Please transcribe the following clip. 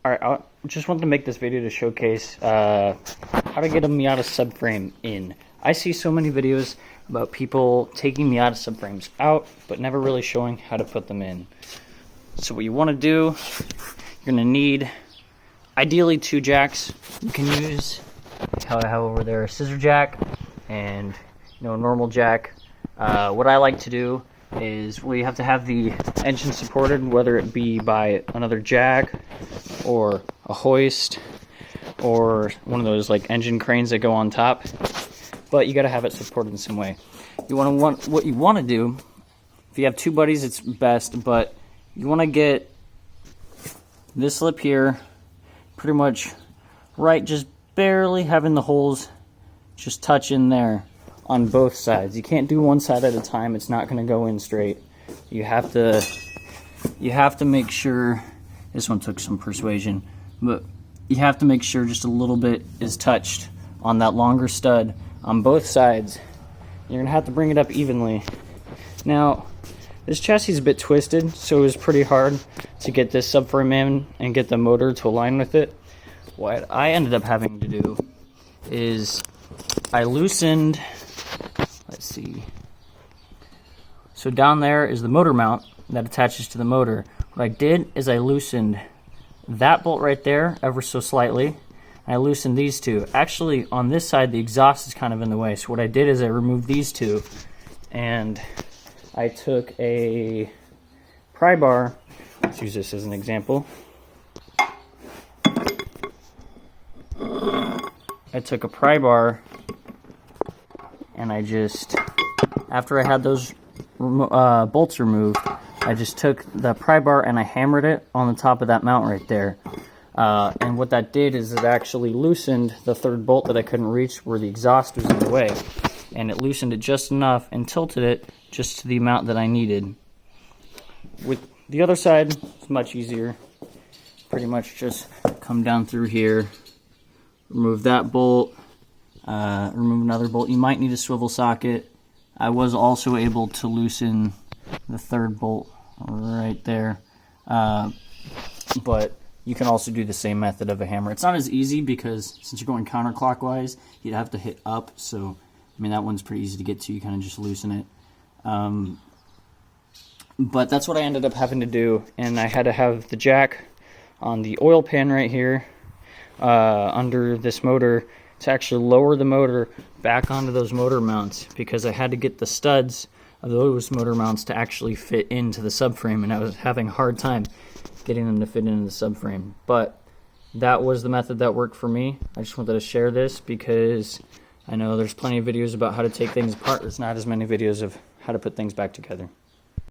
Alright, I just wanted to make this video to showcase how to get a Miata subframe in. I see so many videos about people taking Miata subframes out, but never really showing how to put them in. So what you want to do, you're going to need, ideally, 2 jacks. You can use, how I have over there, a scissor jack and a normal jack. What I like to do is we have to have the engine supported, whether it be by another jack or a hoist or one of those like engine cranes that go on top, but you got to have it supported in some way. What you want to do, if you have 2 buddies, it's best, but you want to get this lip here pretty much right, just barely having the holes just touch in there on both sides. You can't do one side at a time. It's not going to go in straight. You have to make sure, this one took some persuasion, but you have to make sure just a little bit is touched on that longer stud on both sides. You're going to have to bring it up evenly. Now, this chassis is a bit twisted, so it was pretty hard to get this subframe in and get the motor to align with it. What I ended up having to do is I loosened, let's see, so down there is the motor mount that attaches to the motor. What I did is I loosened that bolt right there ever so slightly. I loosened these 2. Actually, on this side, the exhaust is kind of in the way. So what I did is I removed these 2, and I took a pry bar. Let's use this as an example. I took a pry bar, and I just, after I had those bolts removed, I just took the pry bar and I hammered it on the top of that mount right there. And what that did is it actually loosened the 3rd bolt that I couldn't reach where the exhaust was in the way. And it loosened it just enough and tilted it just to the amount that I needed. With the other side, it's much easier. Pretty much just come down through here, remove that bolt, remove another bolt. You might need a swivel socket. I was also able to loosen the 3rd bolt right there, but you can also do the same method of a hammer. It's not as easy because since you're going counterclockwise, you'd have to hit up, so I mean that one's pretty easy to get to. You kind of just loosen it, but that's what I ended up having to do. And I had to have the jack on the oil pan right here under this motor to actually lower the motor back onto those motor mounts, because I had to get the studs of those motor mounts to actually fit into the subframe, and I was having a hard time getting them to fit into the subframe. But that was the method that worked for me. I just wanted to share this because I know there's plenty of videos about how to take things apart. There's not as many videos of how to put things back together.